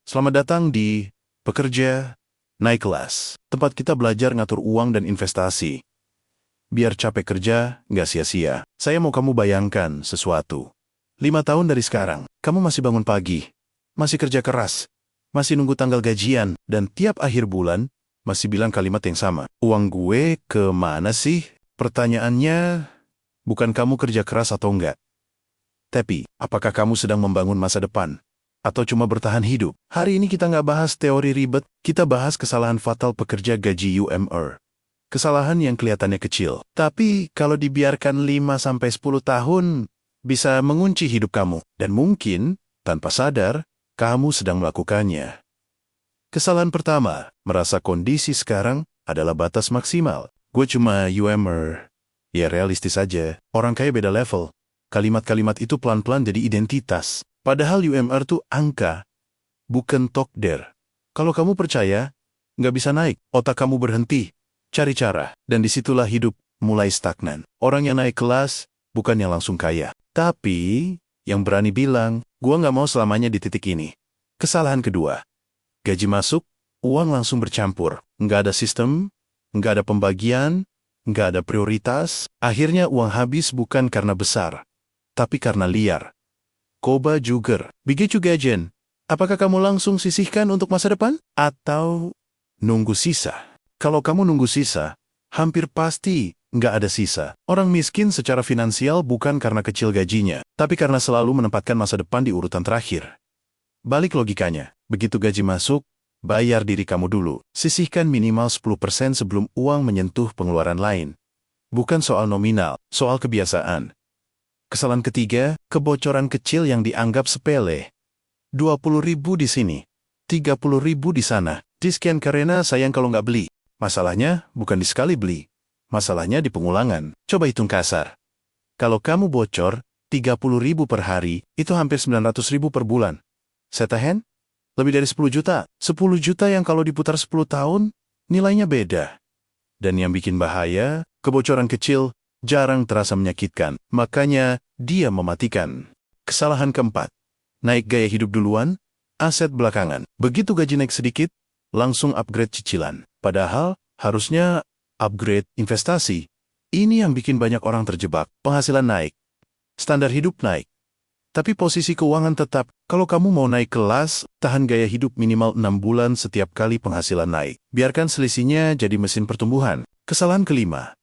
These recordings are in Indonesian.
Selamat datang di Pekerja Naik Kelas, tempat kita belajar ngatur uang dan investasi. Biar capek kerja, nggak sia-sia. Saya mau kamu bayangkan sesuatu. 5 tahun dari sekarang, kamu masih bangun pagi, masih kerja keras, masih nunggu tanggal gajian, dan tiap akhir bulan, masih bilang kalimat yang sama. Uang gue kemana sih? Pertanyaannya, bukan kamu kerja keras atau enggak. Tapi, apakah kamu sedang membangun masa depan? Atau cuma bertahan hidup? Hari ini kita nggak bahas teori ribet, kita bahas kesalahan fatal pekerja gaji UMR. Kesalahan yang kelihatannya kecil, tapi kalau dibiarkan 5-10 tahun, bisa mengunci hidup kamu. Dan mungkin, tanpa sadar, kamu sedang melakukannya. Kesalahan pertama, merasa kondisi sekarang adalah batas maksimal. Gue cuma UMR. Ya realistis aja, orang kaya beda level. Kalimat-kalimat itu pelan-pelan jadi identitas. Padahal UMR tuh angka, bukan takdir. Kalau kamu percaya, nggak bisa naik, otak kamu berhenti, cari cara. Dan disitulah hidup mulai stagnan. Orang yang naik kelas, bukan yang langsung kaya. Tapi, yang berani bilang, gua nggak mau selamanya di titik ini. Kesalahan kedua, gaji masuk, uang langsung bercampur. Nggak ada sistem, nggak ada pembagian, nggak ada prioritas. Akhirnya uang habis bukan karena besar, tapi karena liar. Koba Juger, begitu gajen. Apakah kamu langsung sisihkan untuk masa depan? Atau nunggu sisa? Kalau kamu nunggu sisa, hampir pasti nggak ada sisa. Orang miskin secara finansial bukan karena kecil gajinya, tapi karena selalu menempatkan masa depan di urutan terakhir. Balik logikanya, begitu gaji masuk, bayar diri kamu dulu. Sisihkan minimal 10% sebelum uang menyentuh pengeluaran lain. Bukan soal nominal, soal kebiasaan. Kesalahan ketiga, kebocoran kecil yang dianggap sepele. 20.000 di sini, 30.000 di sana. Diskian karena sayang kalau nggak beli. Masalahnya bukan di sekali beli. Masalahnya di pengulangan. Coba hitung kasar. Kalau kamu bocor 30.000 per hari, itu hampir 900.000 per bulan. Setahen? Lebih dari 10 juta. 10 juta yang kalau diputar 10 tahun, nilainya beda. Dan yang bikin bahaya, kebocoran kecil jarang terasa menyakitkan, makanya dia mematikan. Kesalahan keempat, naik gaya hidup duluan, aset belakangan. Begitu gaji naik sedikit, langsung upgrade cicilan. Padahal, harusnya upgrade investasi. Ini yang bikin banyak orang terjebak. Penghasilan naik, standar hidup naik. Tapi posisi keuangan tetap. Kalau kamu mau naik kelas, tahan gaya hidup minimal 6 bulan setiap kali penghasilan naik. Biarkan selisihnya jadi mesin pertumbuhan. Kesalahan kelima,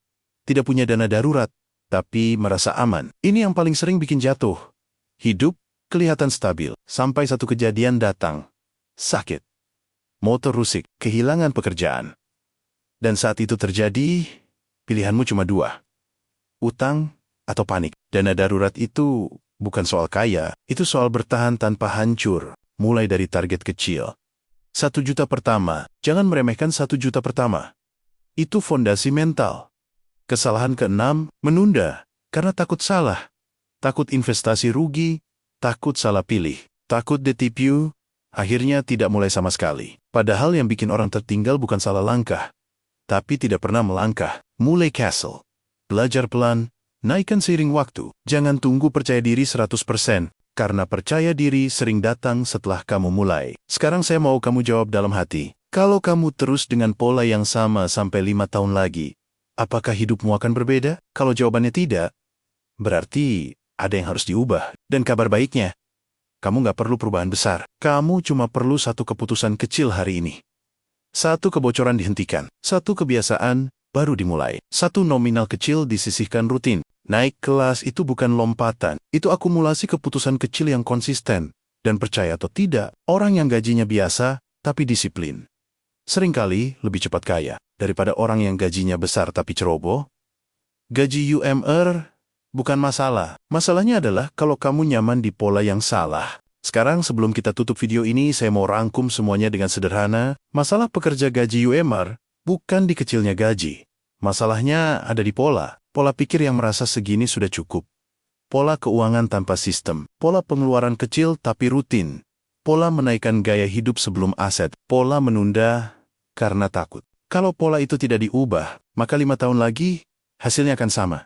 tidak punya dana darurat, tapi merasa aman. Ini yang paling sering bikin jatuh. Hidup kelihatan stabil, sampai satu kejadian datang. Sakit. Motor rusak, kehilangan pekerjaan. Dan saat itu terjadi, pilihanmu cuma dua. Utang atau panik. Dana darurat itu bukan soal kaya, itu soal bertahan tanpa hancur. Mulai dari target kecil. 1 juta pertama, jangan meremehkan 1 juta pertama. Itu fondasi mental. Kesalahan keenam, menunda, karena takut salah. Takut investasi rugi, takut salah pilih, takut ditipu, akhirnya tidak mulai sama sekali. Padahal yang bikin orang tertinggal bukan salah langkah, tapi tidak pernah melangkah. Mulai castle. Belajar pelan, naikkan seiring waktu. Jangan tunggu percaya diri 100%, karena percaya diri sering datang setelah kamu mulai. Sekarang saya mau kamu jawab dalam hati. Kalau kamu terus dengan pola yang sama sampai 5 tahun lagi, apakah hidupmu akan berbeda? Kalau jawabannya tidak, berarti ada yang harus diubah. Dan kabar baiknya, kamu nggak perlu perubahan besar. Kamu cuma perlu satu keputusan kecil hari ini. Satu kebocoran dihentikan. Satu kebiasaan baru dimulai. Satu nominal kecil disisihkan rutin. Naik kelas itu bukan lompatan. Itu akumulasi keputusan kecil yang konsisten. Dan percaya atau tidak, orang yang gajinya biasa tapi disiplin seringkali lebih cepat kaya daripada orang yang gajinya besar tapi ceroboh. Gaji UMR bukan masalah. Masalahnya adalah kalau kamu nyaman di pola yang salah. Sekarang sebelum kita tutup video ini, saya mau rangkum semuanya dengan sederhana. Masalah pekerja gaji UMR bukan di kecilnya gaji. Masalahnya ada di pola. Pola pikir yang merasa segini sudah cukup. Pola keuangan tanpa sistem. Pola pengeluaran kecil tapi rutin. Pola menaikkan gaya hidup sebelum aset. Pola menunda karena takut. Kalau pola itu tidak diubah, maka 5 tahun lagi, hasilnya akan sama.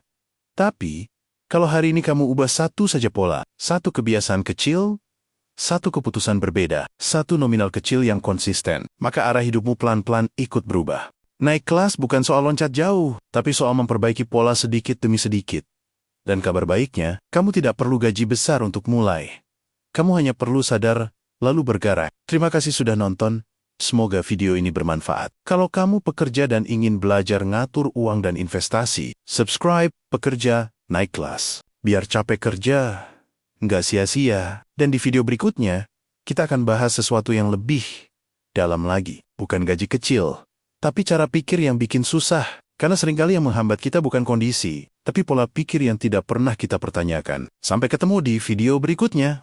Tapi, kalau hari ini kamu ubah satu saja pola, satu kebiasaan kecil, satu keputusan berbeda, satu nominal kecil yang konsisten, maka arah hidupmu pelan-pelan ikut berubah. Naik kelas bukan soal loncat jauh, tapi soal memperbaiki pola sedikit demi sedikit. Dan kabar baiknya, kamu tidak perlu gaji besar untuk mulai. Kamu hanya perlu sadar, lalu bergerak. Terima kasih sudah nonton. Semoga video ini bermanfaat. Kalau kamu pekerja dan ingin belajar ngatur uang dan investasi, subscribe Pekerja Naik Kelas. Biar capek kerja nggak sia-sia. Dan di video berikutnya, kita akan bahas sesuatu yang lebih dalam lagi. Bukan gaji kecil, tapi cara pikir yang bikin susah. Karena seringkali yang menghambat kita bukan kondisi, tapi pola pikir yang tidak pernah kita pertanyakan. Sampai ketemu di video berikutnya.